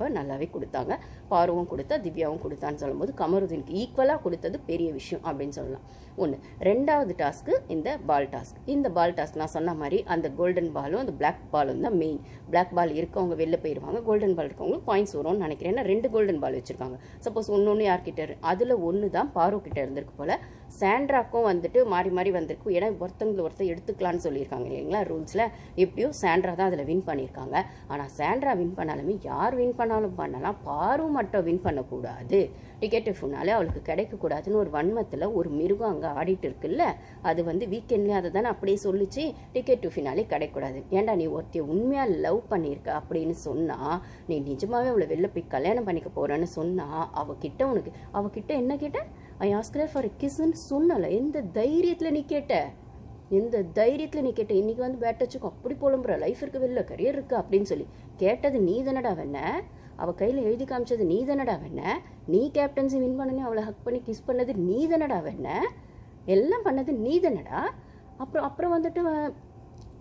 ஆஃபை நல்லாவே கொடுத்தாங்க. பாருவும் கொடுத்தா, திவ்யாவும் கொடுத்தான்னு சொல்லும்போது கமருதீனுக்கு ஈக்குவலாக கொடுத்தது பெரிய விஷயம் அப்படின்னு சொல்லலாம். ஒன்று. ரெண்டாவது டாஸ்க்கு இந்த பால் டாஸ்க். இந்த பால் டாஸ்க் நான் சொன்ன மாதிரி அந்த கோல்டன் பாலும் அந்த பிளாக் பாலும் தான் மெயின். பிளாக் பால் இருக்கவங்க வெளில போயிடுவாங்க, கோல்டன் பால் இருக்கவங்களுக்கு பாயிண்ட்ஸ் வரும்னு நினைக்கிறேன். ஏன்னா 2 கோல்டன் பால் வச்சுருக்காங்க. சப்போஸ் ஒன்று யார்கிட்ட அதில் ஒன்று தான் பாரு கிட்ட இருந்திருக்கு போல். சாண்ட்ராக்கும் வந்துட்டு மாறி மாறி வந்திருக்கு. ஏன்னா ஒருத்தர் எடுத்துக்கலான்னு சொல்லியிருக்காங்க இல்லைங்களா ரூல்ஸில். எப்படியோ சாண்ட்ரா தான் அதில் வின் பண்ணியிருக்காங்க. ஆனால் சாண்ட்ரா வின் பண்ணாலுமே யார் வின் பண்ணாலும் பண்ணலாம், பாரு மட்டும் வின் பண்ணக்கூடாது. டிக்கெட் ஃபினாலே அவளுக்கு கிடைக்கக்கூடாதுன்னு ஒரு வன்மத்தில் ஒரு மிருகம் அங்கே ஆடிட்டு இருக்குல்ல, அது வந்து வீக்கெண்ட்லேயே அதை தானே அப்படியே சொல்லிச்சு, டிக்கெட் ஃபினாலே கிடைக்கக்கூடாது. ஏன்டா நீ ஒருத்தைய உண்மையாக லவ் பண்ணியிருக்க அப்படின்னு சொன்னால், நீ நிஜமாகவே அவளை வெளில போய் கல்யாணம் பண்ணிக்க போகிறேன்னு சொன்னால் அவகிட்ட என்ன கேட்ட? ஐ ஆஸ்கர் ஃபார் கிஸ்ன்னு சொன்னல. எந்த தைரியத்தில் நீ கேட்ட? இன்னைக்கு வந்து பேட் டச்சுக்கும் அப்படி புலம்புற, லைஃப் இருக்கு, வெளில கரியர் இருக்கு அப்படின்னு சொல்லி கேட்டது நீ தானடா வேண? அவள் கையில் எழுதி காமிச்சது நீ தானடா வேண? நீ கேப்டன்சி வின் பண்ணனே அவளை ஹக் பண்ணி கிஸ் பண்ணது நீ தானடா வேண? எல்லாம் பண்ணது நீ தானடா. அப்புறம் வந்துட்டு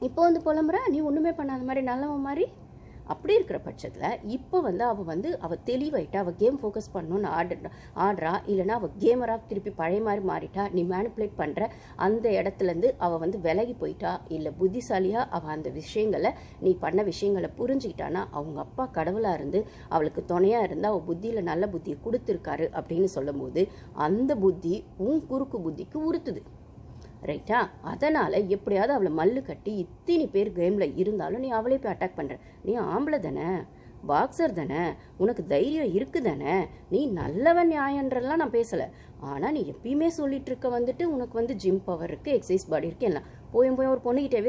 இப்போ வந்து புலம்புற, நீ ஒன்றுமே பண்ணாத மாதிரி நல்லவன் மாதிரி. அப்படி இருக்கிற பட்சத்தில் இப்போ வந்து அவள் தெளிவாயிட்டா, அவள் கேம் ஃபோக்கஸ் பண்ணணுன்னு ஆடுறா, இல்லைனா அவள் கேமராக திருப்பி பழைய மாதிரி மாறிட்டா, நீ மேனிப்புலேட் பண்ணுற அந்த இடத்துலேருந்து அவள் வந்து விலகி போயிட்டா, இல்லை புத்திசாலியாக அவள் அந்த விஷயங்களை நீ பண்ண விஷயங்களை புரிஞ்சுக்கிட்டானா, அவங்க அப்பா கடவுளாக இருந்து அவளுக்கு துணையாக இருந்து அவள் புத்தியில் நல்ல புத்தியை கொடுத்துருக்காரு அப்படின்னு சொல்லும் போது அந்த புத்தி உன் குறுக்கு புத்திக்கு உறுத்துது. ரைட்டா? அதனால் எப்படியாவது அவளை மல்லு கட்டி இத்தனை பேர் கேமில் இருந்தாலும் நீ அவளே போய் அட்டாக் பண்ணுற. நீ ஆம்பளை தானே, பாக்ஸர் தானே, உனக்கு தைரியம் இருக்குது தானே, நீ நல்லவன் நியாயன்றெல்லாம் நான் பேசலை. ஆனால் நீ எப்பயுமே சொல்லிட்டு இருக்க வந்துட்டு உனக்கு வந்து ஜிம் பவர் இருக்குது, எக்ஸசைஸ் பாடி இருக்குது, எல்லாம் போய் ஒரு பொண்ணுகிட்ட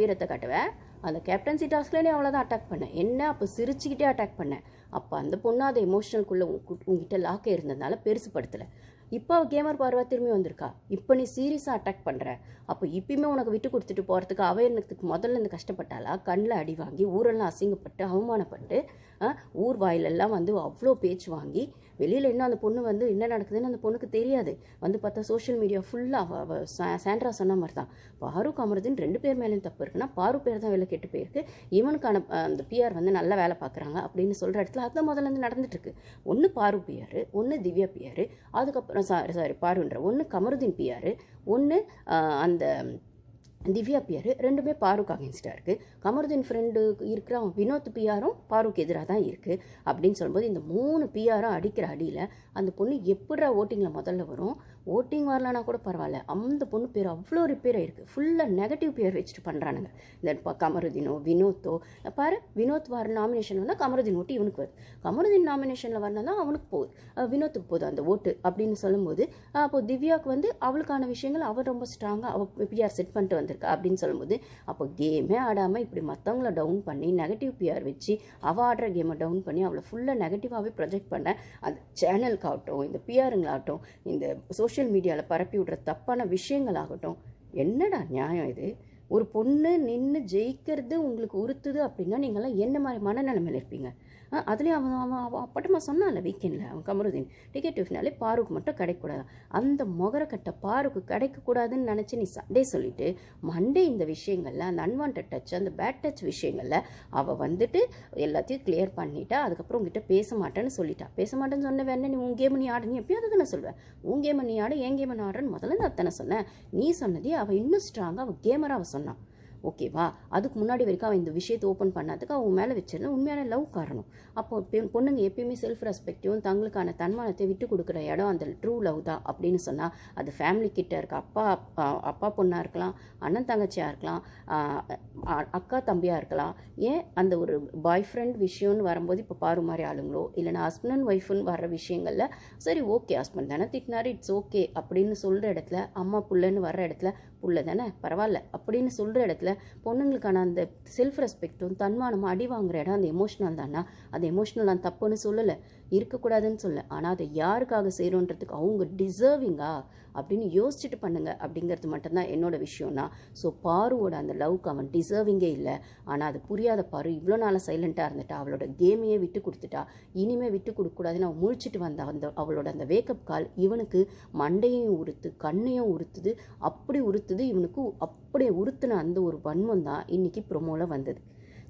வீரத்தை காட்டுவேன். அந்த கேப்டன்சி டாஸ்க்லேயே அவ்வளோதான் அட்டாக் பண்ணேன். என்ன அப்போ சிரிச்சுக்கிட்டே அட்டாக் பண்ணேன். அப்போ அந்த பொண்ணு அதை எமோஷனல்குள்ளே உங்ககிட்ட லாக்கே இருந்ததுனால பெருசுப்படுத்தலை. இப்போ அவள் கேமர் பார்வா திரும்பி வந்திருக்கா. இப்போ நீ சீரியஸாக அட்டாக் பண்ணுற. அப்போ இப்பயுமே உனக்கு விட்டு கொடுத்துட்டு போகிறதுக்கு அவேர்னத்துக்கு முதல்ல இருந்து கஷ்டப்பட்டாலா? கண்ணில் அடி வாங்கி ஊரெல்லாம் அசிங்கப்பட்டு அவமானப்பட்டு ஊர் வாயிலெல்லாம் வந்து அவ்வளோ பேச்சு வாங்கி வெளியில் இன்னும் அந்த பொண்ணு வந்து என்ன நடக்குதுன்னு அந்த பொண்ணுக்கு தெரியாது. வந்து பார்த்தா சோஷியல் மீடியா ஃபுல்லாக சாண்ட்ரா சொன்ன மாதிரி தான். பாரு கமருதீன் 2 பேர் மேலேயும் தப்பு இருக்குன்னா பாரு பேர் தான் வேலை கெட்டு போயிருக்கு, இவனுக்கான அந்த பிஆர் வந்து நல்லா வேலை பார்க்குறாங்க அப்படின்னு சொல்கிற இடத்துல அதுதான் முதல்ல இருந்து நடந்துட்டுருக்கு. ஒன்று பாரு பிஆர், ஒன்று திவ்யா பிஆர், அதுக்கப்புறம் சாரி பாருன்ற ஒன்று கமருதீன் பிஆர், ஒன்று அந்த திவ்யா பிஆர். 2மே பாருக்கு அகேன்ஸ்டாக இருக்குது. கமருதீன் ஃப்ரெண்டு இருக்கிற அவன் வினோத் பிஆரும் பாருக்கு எதிராக தான் இருக்குது அப்படின்னு சொல்லும்போது இந்த 3 பிஆரும் அடிக்கிற அடியில் அந்த பொண்ணு எப்படா ஓட்டிங்கில் முதல்ல வரும்? ஓட்டிங் வரலன்னா கூட பரவாயில்ல, அந்த பொண்ணு பேர் அவ்வளோ ரிப்பேர் ஆகிருக்கு. ஃபுல்லாக நெகட்டிவ் பேர் வச்சுட்டு பண்ணுறானுங்க. இந்த கமருதீனோ வினோத்தோ பாரு, வினோத் வர நாமினேஷன் வந்தால் கமருதீன் ஓட்டு இவனுக்கு வருது, கமருதீன் நாமினேஷனில் வரனா தான் அவனுக்கு போகுது, வினோத்துக்கு போகுது அந்த ஓட்டு அப்படின்னு சொல்லும்போது அப்போது திவ்யாவுக்கு வந்து அவளுக்கான விஷயங்கள் அவள் ரொம்ப ஸ்ட்ராங்காக அவள் பிஆர் செட் பண்ணிட்டு வந்திருக்கா அப்படின்னு சொல்லும்போது அப்போ கேமே ஆடாமல் இப்படி மற்றவங்கள டவுன் பண்ணி நெகட்டிவ் பிஆர் வச்சு அவள் ஆடுற கேமை டவுன் பண்ணி அவளை ஃபுல்லாக நெகட்டிவாகவே ப்ரொஜெக்ட் பண்ண அந்த சேனலுக்காகட்டும், இந்த பிஆருங்களாகட்டும், இந்த சோஷியல் மீடியாவில் பரப்பி விடுற தப்பான விஷயங்களாகட்டும், என்னடா நியாயம் இது? ஒரு பொண்ணு நின்று ஜெயிக்கிறது உங்களுக்கு உறுத்துது அப்படின்னா நீங்கள்லாம் என்ன மாதிரி மனநிலைமையில் இருப்பீங்க? அதுலேயும் அவன் அப்பட்டமா சொன்னான்ல வீக்கெண்டில் அவன் கமருதீன் டிக்கெட் ஃபினாலே பாருக்கு மட்டும் கிடைக்கக்கூடாது. அந்த முகரக்கட்டை பாருக்கு கிடைக்கக்கூடாதுன்னு நினச்சி நீ சண்டே சொல்லிவிட்டு மண்டே இந்த விஷயங்களில் அந்த அன்வான்ட் டச் அந்த பேட் டச் விஷயங்களில் அவள் வந்துட்டு எல்லாத்தையும் கிளியர் பண்ணிட்டா. அதுக்கப்புறம் உங்ககிட்ட பேச மாட்டேன்னு சொன்ன வேணா நீ உன் கேம் நீ ஆடு, நீ எப்பயும் அதை தானே சொல்வேன். உன் கேமை நீ ஆடு, என் கேமை நான் ஆடுறேன்னு முதல்ல நான் அத்தனை சொன்னேன். நீ சொன்னதே அவள் இன்னும் ஸ்ட்ராங்காக அவள் கேமராக அவள் சொன்னான். ஓகேவா? அதுக்கு முன்னாடி வரைக்கும் அவன் இந்த விஷயத்தை ஓப்பன் பண்ணாதுக்கு அவங்க மேலே வச்சிருந்தா உண்மையான லவ் காரணம். அப்போ பொண்ணுங்க எப்பயுமே செல்ஃப் ரெஸ்பெக்டிவும் தங்களுக்கான தன்மானத்தை விட்டு கொடுக்குற இடம் அந்த ட்ரூ லவ் தான் அப்படின்னு சொன்னால் அது ஃபேமிலி கிட்ட இருக்க அப்பா பொண்ணாக இருக்கலாம், அண்ணன் தங்கச்சியாக இருக்கலாம், அக்கா தம்பியாக இருக்கலாம். ஏன் அந்த ஒரு பாய் ஃப்ரெண்ட் விஷயம்னு வரும்போது இப்போ பாரு மாதிரி ஆளுங்களோ இல்லைனா ஹஸ்பண்ட் அண்ட் ஒய்ஃப்னு வர்ற விஷயங்களில் சரி ஓகே ஹஸ்பண்ட் தானே திட்டினாரு இட்ஸ் ஓகே அப்படின்னு சொல்கிற இடத்துல, அம்மா புள்ளன்னு வர்ற இடத்துல புள்ள தானே பரவாயில்ல அப்படின்னு சொல்கிற இடத்துல பொண்ணுங்களுக்கான அந்த செல்ஃப் ரெஸ்பெக்டும் தன்மானமும் அடி வாங்குற இடம் அந்த எமோஷனல் தானா? அது எமோஷனல் நான் தப்புன்னு சொல்லலை, இருக்கக்கூடாதுன்னு சொல்ல. ஆனால் அதை யாருக்காக செய்கிறோன்றதுக்கு அவங்க டிசர்விங்கா அப்படின்னு யோசிச்சுட்டு பண்ணுங்க அப்படிங்கிறது மட்டும்தான் என்னோட விஷயம்னா. ஸோ பாருவோட அந்த லவ்க்கு அவன் டிசர்விங்கே இல்லை. ஆனால் அது புரியாத பாரு இவ்வளோ நாளாக சைலண்ட்டாக இருந்துட்டா, அவளோட கேமையே விட்டு கொடுத்துட்டா. இனிமேல் விட்டு கொடுக்கக்கூடாதுன்னு அவன் முழிச்சிட்டு வந்த அவளோட அந்த வேக்கப் கால் இவனுக்கு மண்டையும் உறுத்து கண்ணையும் உறுத்துது. அப்படி உறுத்துது இவனுக்கு. அப்படியே உறுத்துன அந்த ஒரு வன்மம் தான் இன்னைக்கு ப்ரொமோவில் வந்தது.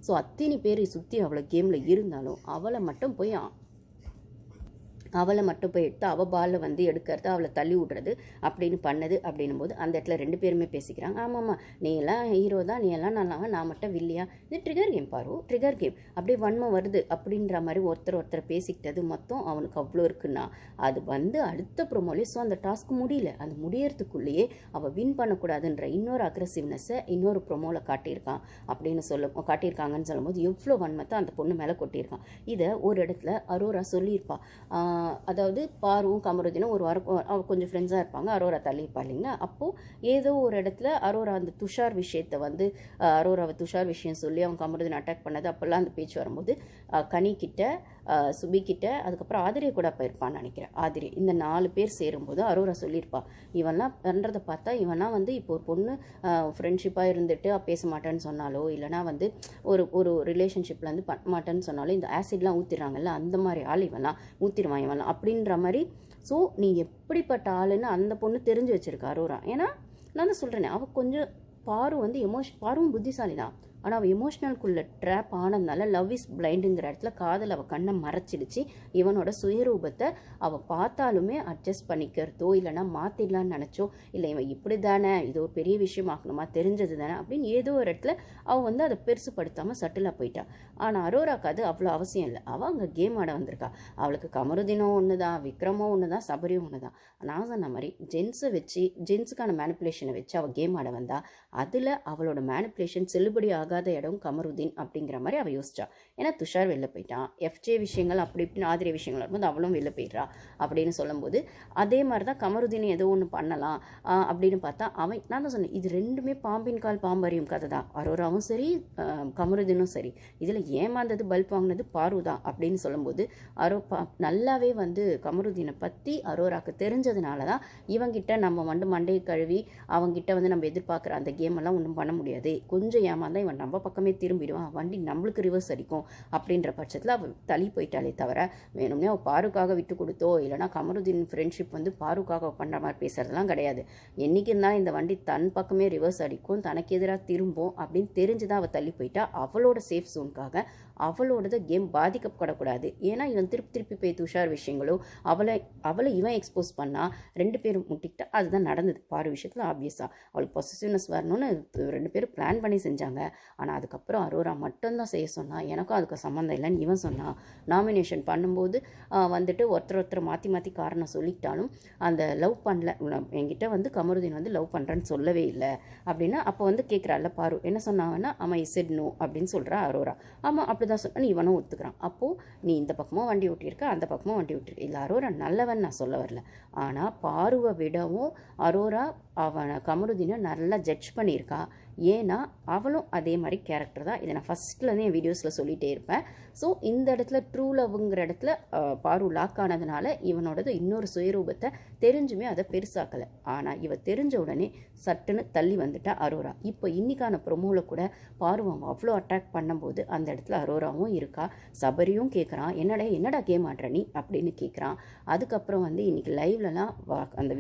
ஸோ அத்தனை பேரை சுற்றி அவளை கேமில் இருந்தாலும் அவளை மட்டும் போய் எடுத்து அவள் பாலில் வந்து எடுக்கிறது, அவளை தள்ளி விடுறது அப்படின்னு பண்ணது அப்படின்னும் போது அந்த இடத்துல 2 பேருமே பேசிக்கிறாங்க. ஆமாம்மா, நீ எல்லாம் ஹீரோ தான், நீ எல்லாம் நல்லாவா, நான் மட்டும் வில்லியா, இது ட்ரிகர் கேம் பாரு, ட்ரிகர் கேம், அப்படியே வன்மம் வருது அப்படின்ற மாதிரி ஒருத்தர் பேசிக்கிட்டது மொத்தம் அவனுக்கு அவ்வளோ இருக்குன்னா அது வந்து அடுத்த ப்ரோமோலே. ஸோ அந்த டாஸ்க் முடியல, அது முடியறதுக்குள்ளேயே அவள் வின் பண்ணக்கூடாதுன்ற இன்னொரு அக்ரெசிவ்னஸை இன்னொரு ப்ரோமோவில் காட்டியிருக்காங்கன்னு சொல்லும்போது எவ்வளோ வன்மத்தை அந்த பொண்ணு மேலே கொட்டியிருக்கான். இதை ஒரு இடத்துல அரோரா சொல்லியிருப்பா. அதாவது பாருவும் கமருதீனும் ஒரு வாரம் கொஞ்சம் ஃப்ரெண்ட்ஸாக இருப்பாங்க, அரோரா தள்ளியிருப்பா இல்லைங்களா. அப்போது ஏதோ ஒரு இடத்துல அரோரா அந்த துஷார் விஷயத்தை வந்து அரோராவை துஷார் விஷயம் சொல்லி அவன் கமருதீன் அட்டாக் பண்ணது அப்போல்லாம் அந்த பேச்சு வரும்போது கனிக்கிட்ட, சுபிக்கிட்ட, அதுக்கப்புறம் ஆதிரியை கூட போயிருப்பான்னு நினைக்கிறேன். ஆதிரி, இந்த 4 பேர் சேரும்போது அரோரா சொல்லியிருப்பா, இவன்லாம் பண்ணுறதை பார்த்தா இவன்லாம் வந்து இப்போ ஒரு பொண்ணு ஃப்ரெண்ட்ஷிப்பாக இருந்துட்டு பேச மாட்டேன்னு சொன்னாலோ இல்லைனா வந்து ஒரு ரிலேஷன்ஷிப்பில் வந்து பண்ண மாட்டேன்னு சொன்னாலும் இந்த ஆசிட்லாம் ஊற்றிடுறாங்கல்ல, அந்த மாதிரி ஆள் இவன்லாம் ஊற்றிடுவான் இவன்லாம் அப்படின்ற மாதிரி. ஸோ நீ எப்படிப்பட்ட ஆளுன்னு அந்த பொண்ணு தெரிஞ்சு வச்சிருக்கா அரோரா. ஏன்னா நான் தான் சொல்கிறேனே, அவள் கொஞ்சம் பாரு வந்து பாரும் புத்திசாலி தான், ஆனால் அவள் எமோஷ்னலுக்குள்ளே ட்ராப் ஆனதுனால லவ் இஸ் பிளைண்டுங்கிற இடத்துல காதல் அவள் கண்ணை மறைச்சிடுச்சு. இவனோட சுயரூபத்தை அவள் பார்த்தாலுமே அட்ஜஸ்ட் பண்ணிக்கிறதோ இல்லைனா மாற்றிடலான்னு நினச்சோ, இல்லை இவன் இப்படி தானே, இது ஒரு பெரிய விஷயம் ஆக்கணுமா, தெரிஞ்சது தானே அப்படின்னு ஏதோ ஒரு இடத்துல அவள் வந்து அதை பெருசுப்படுத்தாமல் சட்டிலாக போயிட்டாள். ஆனால் அரோராக்கு அது அவ்வளோ அவசியம் இல்லை. அவள் அங்கே கேம் ஆட வந்திருக்கா. அவளுக்கு கமருதீனும் ஒன்று தான், விக்ரமும் ஒன்று தான், சபரியும் ஒன்று தான். நான் சொன்ன மாதிரி ஜென்ஸுக்கான மேனிப்புலேஷனை வச்சு அவள் கேம் ஆட வந்தா. அதில் அவளோட மேனிப்புலேஷன் செல்லுபடி ஆகாத இடம் கமருதீன் அப்படிங்கிற மாதிரி அவள் யோசிச்சா. ஏன்னா துஷார் வெளில போயிட்டான், எஃப்ஜே விஷயங்கள் அப்படி இப்படின்னு ஆதிரிய விஷயங்கள் வரும்போது அவளும் வெளில போயிடுறா அப்படின்னு சொல்லும்போது அதே மாதிரி தான் கமருதீன் ஏதோ ஒன்று பண்ணலாம் அப்படின்னு பார்த்தா நான் தான் சொன்னேன், இது ரெண்டுமே பாம்பின் கால் பாம்பறியும் கதை தான். அரோராவும் சரி கமருதீனும் சரி. இதில் ஏமாந்தது பல்ப் வாங்கினது பாரு தான் அப்படின்னு சொல்லும்போது நல்லாவே வந்து கமருதீனை பற்றி அரோராக்கு தெரிஞ்சதுனால தான் இவங்கிட்ட நம்ம வந்து மண்டையை கழுவி அவங்கிட்ட வந்து நம்ம எதிர்பார்க்குற அந்த கேமெல்லாம் ஒன்றும் பண்ண முடியாது, கொஞ்சம் ஏமாந்தான் இவன் நம்ம பக்கமே திரும்பிடுவான், வண்டி நம்மளுக்கு ரிவர்ஸ் அடிக்கும் அப்படின்ற பட்சத்தில் அவள் தள்ளி போயிட்டாலே தவிர வேணும்னே அவள் பாருக்காக விட்டு கொடுத்தோ இல்லைனா கமருதீன் ஃப்ரெண்ட்ஷிப் வந்து பாருக்காக பண்ணுற மாதிரி பேசுறதுலாம் கிடையாது. என்றைக்கு இருந்தாலும் இந்த வண்டி தன் பக்கமே ரிவர்ஸ் அடிக்கும், தனக்கு எதிராக திரும்பும் அப்படின்னு தெரிஞ்சுதான் அவள் தள்ளி போயிட்டா. அவளோட சேஃப் ஜோனுக்காக அவளோடது கேம் பாதிக்கப்படக்கூடாது. ஏன்னா இவன் திருப்பி போய் துஷார் விஷயங்களோ அவளை இவன் எக்ஸ்போஸ் பண்ணால் 2 பேரும் முட்டிக்கிட்டா. அதுதான் நடந்தது பாரு விஷயத்தில். ஆப்வியஸாக அவளுக்கு பொசிசிவ்னஸ் வரணும்னு 2 பேரும் பிளான் பண்ணி செஞ்சாங்க. ஆனால் அதுக்கப்புறம் அரோரா மட்டும்தான் செய்ய சொன்னான், எனக்கும் அதுக்கு சம்மந்தம் இல்லைன்னு இவன் சொன்னான். நாமினேஷன் பண்ணும்போது வந்துட்டு ஒருத்தர் மாற்றி காரணம் சொல்லிட்டாலும் அந்த லவ் பண்ணல, என்கிட்ட வந்து கமருதீன் வந்து லவ் பண்ணுறேன்னு சொல்லவே இல்லை அப்படின்னா அப்போ வந்து கேட்குறாள் பாரு என்ன சொன்னாங்கன்னா ஆமாம் இசட் நோ அப்படின்னு சொல்கிறா அரோரா. ஆமாம் அப்படி தான் சொன்ன, இவனும் ஒத்துக்கிறான். அப்போது நீ இந்த பக்கமும் வண்டி ஓட்டியிருக்க அந்த பக்கமும் வண்டி ஓட்டிருக்க, இல்லை அரோரா நல்லவன் நான் சொல்ல வரல. ஆனால் பாருவை விடவும் அரோரா அவனை கமருதீனை நல்லா ஜட்ஜ் பண்ணியிருக்கா. ஏன்னா அவளும் அதே மாதிரி கேரக்டர் தான். இதை நான் ஃபஸ்ட்லேருந்து என் வீடியோஸில் சொல்லிகிட்டே இருப்பேன். ஸோ இந்த இடத்துல ட்ரூ லவ்ங்கிற இடத்துல பாரு லாக் ஆனதுனால இவனோடது இன்னொரு சுயரூபத்தை தெரிஞ்சுமே அதை பெருசாக்கலை. ஆனால் இவ தெரிஞ்ச உடனே சட்டுன்னு தள்ளி வந்துட்டா அரோரா. இப்போ இன்னைக்கான ப்ரொமோவில் கூட பாருவான் அவ்வளோ அட்டாக் பண்ணும்போது அந்த இடத்துல அரோராவும் இருக்கா. சபரியும் கேட்குறான், என்னடா கேம் ஆடுற நீ அப்படின்னு கேட்குறான். அதுக்கப்புறம் வந்து இன்னைக்கு லைவ்லலாம் அந்த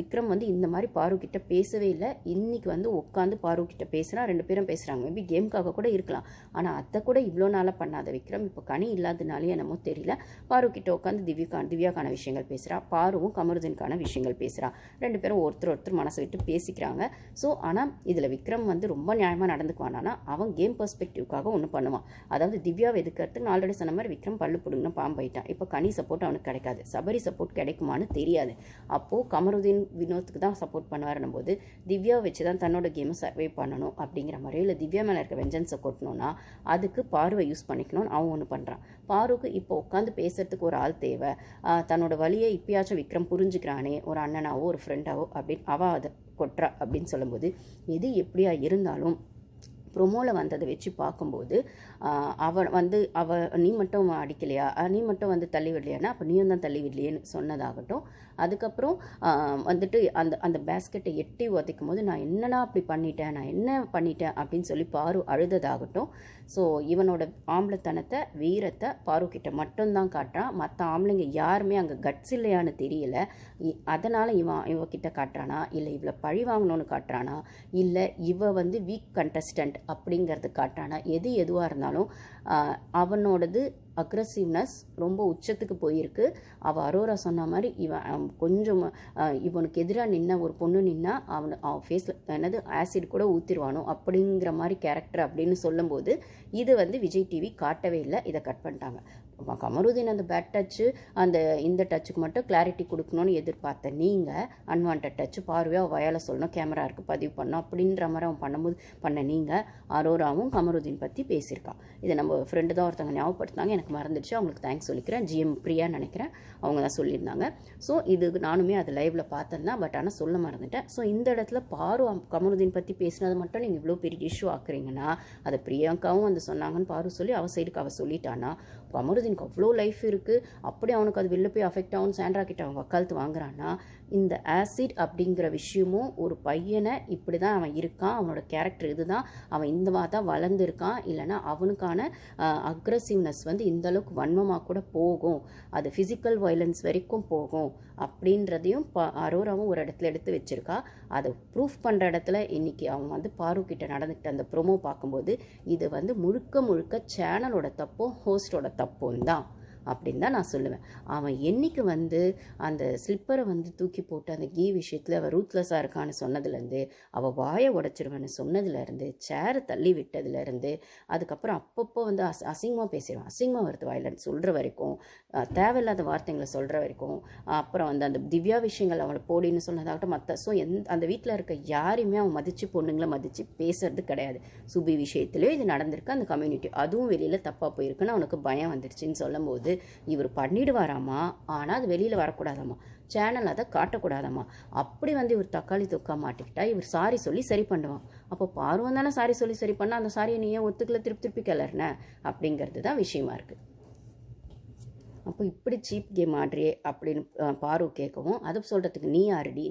விக்ரம் வந்து இந்த மாதிரி பாரு கிட்ட பேசவே இல்லை. இன்னைக்கு வந்து உட்காந்து பாரு கிட்ட பேசுகிறான், 2 பேரும் பேசுகிறாங்க. மேபி கேமுக்காக கூட இருக்கலாம். ஆனால் அதை கூட இவ்வளோ நாளாக பண்ணாத விக்ரம் இப்போ கனி இல்லாதனாலே என்னமோ தெரியல பாரு கிட்ட உட்காந்து திவ்யாக்கான விஷயங்கள் பேசுகிறா, பாருவும் கமருதீனுக்கான விஷயங்கள் பேசுகிறா. 2 பேரும் ஒருத்தர் மனசை விட்டு பேசிக்கிறாங்க. ஸோ ஆனால் இதில் விக்ரம் வந்து ரொம்ப நியாயமாக நடந்துக்குவானா, அவன் கேம் பெர்ஸ்பெக்டிவ்காக ஒன்று பண்ணுவான். அதாவது திவ்யாவை எதுக்கிறதுக்கு நான் ஆல்ரெடி சொன்ன மாதிரி விக்ரம் பல்லு பிடுங்கன்னு பாம்பாயிட்டான். இப்போ கனி சப்போர்ட் அவனுக்கு கிடைக்காது, சபரி சப்போர்ட் கிடைக்குமான்னு தெரியாது. அப்போது கமருதீன் வினோத்துக்கு தான் சப்போர்ட் பண்ணுவாருன்னும் போது திவ்யாவை வச்சு தான் தன்னோட கேமை சர்வே பண்ணணும் அப்படிங்கிற மாதிரி, இல்லை திவ்யா மேலே இருக்க வெஞ்சன்ஸை கொட்டணும்னா அதுக்கு பாருவை யூஸ் பண்ணிக்கணும்னு அவன் ஒன்று பண்ணுறான். பாருக்கு இப்போ உட்காந்து பேசுறதுக்கு ஒரு ஆள் தேவை. தன்னோட வழியை இப்பயாச்சும் விக்ரம் புரிஞ்சுக்கிறானே, ஒரு அண்ணனாவோ ஒரு ஃப்ரெண்டாவோ அப்படின்னு அவள் அதை கொட்டுறா அப்படின்னு சொல்லும்போது எது எப்படியா இருந்தாலும் ப்ரொமோவில் வந்ததை வச்சு பார்க்கும்போது நீ மட்டும் அடிக்கலையா, நீ மட்டும் வந்து தள்ளி விடலையானா அப்போ நீயும் தான் தள்ளி விடலையேன்னு சொன்னதாகட்டும். அதுக்கப்புறம் வந்துட்டு அந்த பேஸ்கெட்டை எட்டி உதைக்கும் போது நான் என்னடா அப்படி என்ன பண்ணிட்டேன் அப்படின்னு சொல்லி பாரு அழுததாகட்டும். ஸோ இவனோட ஆம்பளைத்தனத்தை வீரத்தை பாருக்கிட்ட மட்டும்தான் காட்டுறான். மற்ற ஆம்பளைங்க யாருமே அங்கே கட்ஸ் இல்லையான்னு தெரியல. அதனால் இவகிட்ட காட்டுறானா, இல்லை இவளை பழி வாங்கணும்னு காட்டுறானா, இல்லை இவ வந்து வீக் கண்டஸ்டன்ட் அப்படிங்கிறது காட்டுறானா. எதுவாக இருந்தாலும் அவனோடது அக்ரஸிவ்னஸ் ரொம்ப உச்சத்துக்கு போயிருக்கு. அவள் அரோரா சொன்ன மாதிரி கொஞ்சம் இவனுக்கு எதிராக நின்ன ஒரு பொண்ணு நின்னா அவன் ஃபேஸில் என்னது ஆசிட் கூட ஊற்றிடுவானோ அப்படிங்கிற மாதிரி கேரக்டர் அப்படின்னு சொல்லும்போது இது விஜய் டிவி காட்டவே இல்லை. இதை கட் பண்ணிட்டாங்க. கமருதீன் அந்த பேட் டச்சு இந்த டச்சுக்கு மட்டும் கிளாரிட்டி கொடுக்கணும்னு எதிர்பார்த்த நீங்கள் அன்வான்ட் டச்சு பார்வையாக வயால சொல்லணும், கேமரா இருக்குது பதிவு பண்ணோம் அப்படின்ற மாதிரி அவன் பண்ண நீங்கள் அரோராவும் கமருதீன் பற்றி பேசியிருக்கான். இதை நம்ம ஃப்ரெண்டு தான் ஒருத்தவங்க ஞாபகப்படுத்தினாங்க, எனக்கு மறந்துடுச்சு, அவங்களுக்கு தேங்க்ஸ் சொல்லிக்கிறேன். ஜிஎம் பிரியான்னு நினைக்கிறேன், அவங்க தான் சொல்லியிருந்தாங்க. ஸோ இது நானுமே அது லைவில் பார்த்தேன், பட் ஆனால் சொல்ல மறந்துட்டேன். ஸோ இந்த இடத்துல கமருதீன் பற்றி பேசினது மட்டும் நீங்கள் இவ்வளோ பெரிய இஷ்யூ ஆக்குறீங்கன்னா அதை பிரியங்காவும் சொன்னாங்கன்னு பாரு சொல்லி அவள் சைடுக்கு அவள் சொல்லிட்டானா. கமருதீனுக்கு அவ்வளோ லைஃப் இருக்குது, அப்படி அவனுக்கு அது வெளில போய் அஃபெக்ட் ஆகும். சாண்ட்ரா கிட்ட அவன் வக்காலத்து வாங்குறான்னா இந்த ஆசிட் அப்படிங்கிற விஷயமும் ஒரு பையனை இப்படி தான் அவன் இருக்கான், அவனோட கேரக்டர் இதுதான், அவன் இந்த மாதிரி தான் வளர்ந்துருக்கான், இல்லைனா அவனுக்கான அக்ரஸிவ்னஸ் இந்தளவுக்கு வன்மமாக கூட போகும், அது ஃபிசிக்கல் வயலன்ஸ் வரைக்கும் போகும் அப்படின்றதையும் அரோராவும் ஒரு இடத்துல எடுத்து வச்சுருக்கா. அதை ப்ரூஃப் பண்ணுற இடத்துல இன்றைக்கி அவன் பாரு கிட்ட நடந்துக்கிட்ட அந்த ப்ரோமோ பார்க்கும்போது இது முழுக்க சேனலோட தப்பும் ஹோஸ்டோட தப்பும் தான் அப்படின்னு தான் நான் சொல்லுவேன். அவன் என்னைக்கு அந்த ஸ்லிப்பரை தூக்கி போட்டு அந்த கீ விஷயத்தில் அவள் ரூத்லெஸ்ஸாக இருக்கான்னு சொன்னதுலேருந்து, அவள் வாயை உடச்சிருவேன்னு சொன்னதுலேருந்து, சேரை தள்ளி விட்டதுலேருந்து, அதுக்கப்புறம் அப்பப்போ அசிங்கமாக பேசிடுவான், அசிங்கமாக வருது வாயிலன்னு சொல்கிற வரைக்கும், தேவையில்லாத வார்த்தைங்களை சொல்கிற வரைக்கும், அப்புறம் அந்த திவ்யா விஷயங்கள் அவளை போடின்னு சொன்னதாகட்டும் மற்ற அந்த வீட்டில் இருக்க யாரையுமே அவன் மதித்து பொண்ணுங்களை மதித்து பேசுறது கிடையாது. சுபி விஷயத்துலேயும் இது நடந்திருக்கு, அந்த கம்யூனிட்டி அதுவும் வெளியில் தப்பாக போயிருக்குன்னு அவனுக்கு பயம் வந்துடுச்சின்னு சொல்லும் போது இவர் பண்ணிடுவாராமா, ஆனால் அது வெளியில் வரக்கூடாதாமா, சேனல் அதை காட்டக்கூடாதாமா. அப்படி இவர் தக்காளி தொக்கா மாட்டிக்கிட்டா இவர் சாரி சொல்லி சரி பண்ணுவான். அப்போ பார்வம் தானே சாரி சொல்லி சரி பண்ணால் அந்த சாரியை நீ ஏன் ஒத்துக்கல திருப்பி கிளறின அப்படிங்கிறது தான் விஷயமா இருக்குது. அப்போ இப்படி சீப் கேம் ஆடுறியே அப்படின்னு பாரு கேட்கவும் அதை சொல்கிறதுக்கு நீ ஆடுடி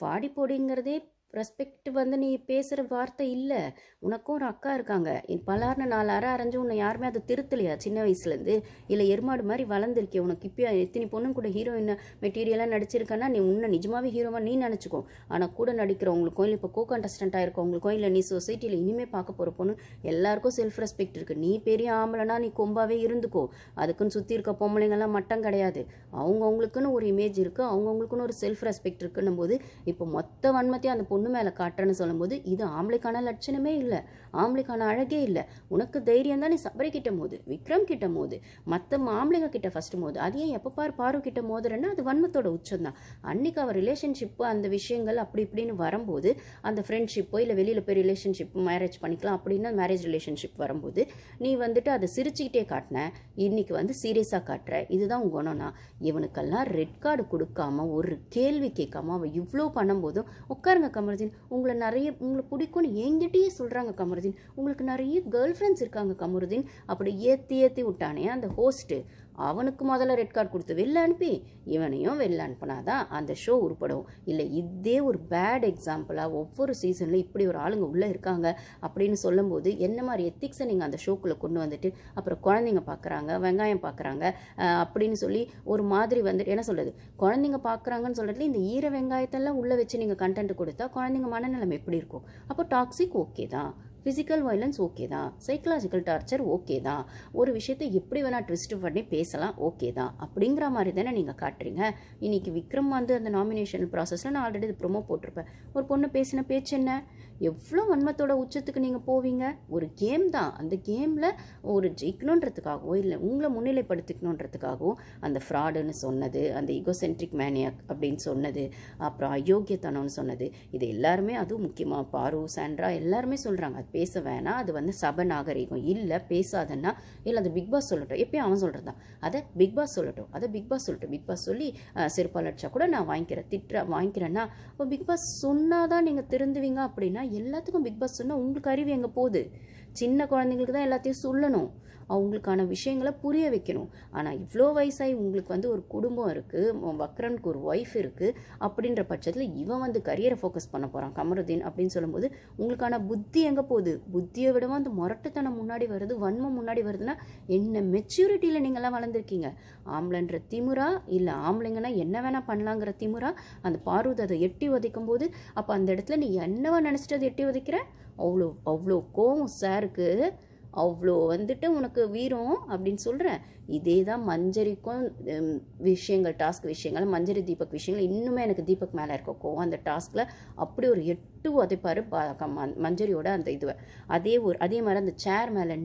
வாடி போடிங்கிறதே ரெஸ்பெக்ட் நீ பேசுகிற வார்த்தை இல்லை. உனக்கும் ஒரு அக்கா இருக்காங்க, பலார்னு 4 அரை அரைஞ்சு உன்னை யாருமே அதை திருத்தலையா சின்ன வயசுலேருந்து? இல்லை எருமாடு மாதிரி வளர்ந்துருக்கே, உனக்கு இப்போ எத்தனை பொண்ணும் கூட ஹீரோயின் மெட்டீரியலாக நடிச்சிருக்கன்னா நீ உன்னை நிஜமாவே ஹீரோவாக நீ நினச்சிக்கோ. ஆனால் கூட நடிக்கிறவங்களுக்கும் இல்லை இப்போ கண்டஸ்டண்ட்டாக இருக்கவங்களுக்கும் இல்லை நீ சொசைட்டியில் இனிமேல் பார்க்க போகிற பொண்ணு எல்லாருக்கும் செல்ஃப் ரெஸ்பெக்ட் இருக்குது. நீ பெரிய ஆம்பளைனா நீ கொம்பாவே இருந்துக்கோ, அதுக்குன்னு சுற்றி இருக்க பொம்பளைங்கள்லாம் மட்டம் கிடையாது. அவங்கவுங்களுக்குன்னு ஒரு இமேஜ் இருக்குது, அவங்கவுங்களுக்குன்னு ஒரு செல்ஃப் ரெஸ்பெக்ட் இருக்குன்னும் போது இப்போ மொத்த வன்மத்தையும் அந்த பொண்ணு மேலே காட்டுறேன்னு சொல்லும்போது இது ஆம்பளைக்கான லட்சணமே இல்லை, ஆம்பளைக்கான அழகே இல்லை. உனக்கு தைரியம் தான் நீ சபரி கிட்ட மோது, விக்ரம் கிட்ட மோது, மற்ற ஆம்பளைங்க கிட்ட ஃபர்ஸ்ட் மோது. அது ஏன் எப்போ பாரு கிட்ட மோதுறேன்னா அது வன்மத்தோட உச்சம் தான். அன்னைக்கு அவர் ரிலேஷன்ஷிப்பு அந்த விஷயங்கள் அப்படி இப்படின்னு வரும்போது அந்த ஃப்ரெண்ட்ஷிப்போ இல்லை வெளியில் போய் ரிலேஷன்ஷிப் மேரேஜ் பண்ணிக்கலாம் அப்படின்னா மேரேஜ் ரிலேஷன்ஷிப் வரும்போது நீ அதை சிரிச்சுக்கிட்டே காட்டின, இன்னைக்கு சீரியஸாக காட்டுற. இதுதான் உன் குணம்னா. இவனுக்கெல்லாம் ரெட் கார்டு கொடுக்காம ஒரு கேள்வி கேட்காம அவன் இவ்வளோ பண்ணும்போதும் உட்காருங்க கமருதீன், உங்களை பிடிக்கும்னு என்கிட்டயே சொல்கிறாங்க கமருதீன், உங்களுக்கு நிறைய கேர்ள் ஃப்ரெண்ட்ஸ் இருக்காங்க கமருதீன் அப்படி ஏற்றி விட்டானே அந்த ஹோஸ்ட்டு. அவனுக்கு முதல்ல ரெட் கார்டு கொடுத்து வெளில அனுப்பி இவனையும் வெளில அனுப்பினாதான் அந்த ஷோ உருப்படும். இல்லை இதே ஒரு பேட் எக்ஸாம்பிளாக ஒவ்வொரு சீசன்லையும் இப்படி ஒரு ஆளுங்க உள்ளே இருக்காங்க அப்படின்னு சொல்லும்போது என்ன மாதிரி எத்திக்ஸை நீங்கள் அந்த ஷோக்குள்ளே கொண்டு வந்துட்டு அப்புறம் குழந்தைங்க பார்க்குறாங்க, வெங்காயம் பார்க்குறாங்க அப்படின்னு சொல்லி ஒரு மாதிரி என்ன சொல்கிறது, குழந்தைங்க பார்க்குறாங்கன்னு சொல்கிறதுல இந்த ஈர வெங்காயத்தெல்லாம் உள்ளே வச்சு நீங்கள் கண்டென்ட் கொடுத்தா குழந்தைங்க மனநிலைமை எப்படி இருக்கும்? அப்போ டாக்ஸிக் ஓகே தான், ஃபிசிக்கல் வயலன்ஸ் ஓகே தான், சைக்கலாஜிக்கல் டார்ச்சர் ஓகே தான், ஒரு விஷயத்தை எப்படி வேணால் ட்விஸ்ட் பண்ணி பேசலாம் ஓகே தான் அப்படிங்கிற மாதிரி தானே நீங்கள் காட்டுறீங்க. இன்றைக்கி விக்ரம் அந்த நாமினேஷன் ப்ராசஸில் நான் ஆல்ரெடி இது ப்ரொமோ போட்டிருப்பேன். ஒரு பொண்ணு பேசின பேச்சு என்ன, எவ்வளோ வன்மத்தோட உச்சத்துக்கு நீங்கள் போவீங்க? ஒரு கேம் தான், அந்த கேமில் ஒரு ஜெயிக்கணுன்றதுக்காகவோ இல்லை உங்களை முன்னிலைப்படுத்திக்கணுன்றதுக்காகவோ அந்த ஃப்ராடுன்னு சொன்னது, அந்த ஈகோசென்ட்ரிக் மேனியாக் அப்படின்னு சொன்னது, அப்புறம் அயோக்கியத்தனம்னு சொன்னது, இது எல்லாருமே அதுவும் முக்கியமாக பாரு சாண்ட்ரா எல்லாருமே சொல்கிறாங்க அது பேச வேணாம், அது சப நாகரிகம் இல்லை, பேசாதன்னா இல்லை அது பிக் பாஸ் சொல்லட்டும், எப்பயும் அவன் சொல்கிறது தான், அதை பிக் பாஸ் சொல்லட்டும், அதை பிக் பாஸ் சொல்லட்டும், பிக் பாஸ் சொல்லி செருப்பால் அடிச்சா கூட நான் வாங்கிக்கிறேன்னா இப்போ பிக் பாஸ் சொன்னாதான் நீங்கள் திருந்துவீங்க அப்படின்னா எல்லாத்துக்கும் பிக் பாஸ் சொன்னால் உங்களுக்கு அறிவு எங்கே போகுது? சின்ன குழந்தைங்களுக்கு தான் எல்லாத்தையும் சொல்லணும், அவங்களுக்கான விஷயங்களை புரிய வைக்கணும். ஆனால் இவ்வளோ வயசாகி உங்களுக்கு ஒரு குடும்பம் இருக்குது, வக்ரனுக்கு ஒரு ஒய்ஃப் இருக்குது அப்படின்ற பட்சத்தில் இவன் கரியரை ஃபோக்கஸ் பண்ண போகிறான் கமருதீன் அப்படின்னு சொல்லும்போது உங்களுக்கான புத்தி எங்கே போகுது? புத்தியை விடவும் அந்த முரட்டுத்தனம் முன்னாடி வருது, வன்மம் முன்னாடி வருதுன்னா என்ன மெச்சூரிட்டியில் நீங்கள்லாம் வளர்ந்துருக்கீங்க? ஆம்பளைன்ற திமுறா இல்லை ஆம்பளைங்கன்னா என்ன வேணால் பண்ணலாங்கிற திமுறா அந்த பார்வதி அதை எட்டி உதைக்கும் போது அப்போ அந்த இடத்துல நீ என்னவா நினச்சிட்டு அதை எட்டி உதைக்கிற? அவ்வளோ அவ்வளோ கோவம் சாருக்கு, அவ்வளோ வந்துட்டு உனக்கு வீரம் அப்படின்னு சொல்கிறேன். இதே தான் மஞ்சரிக்கும் விஷயங்கள், டாஸ்க் விஷயங்கள், மஞ்சரி தீபக் விஷயங்கள் இன்னுமே எனக்கு தீபக் மேலே இருக்க கோவம். அந்த டாஸ்கில் அப்படி ஒரு 8 உதைப்பார் மஞ்சரியோட அந்த இதுவை. அதே மாதிரி அந்த சேர் மேலே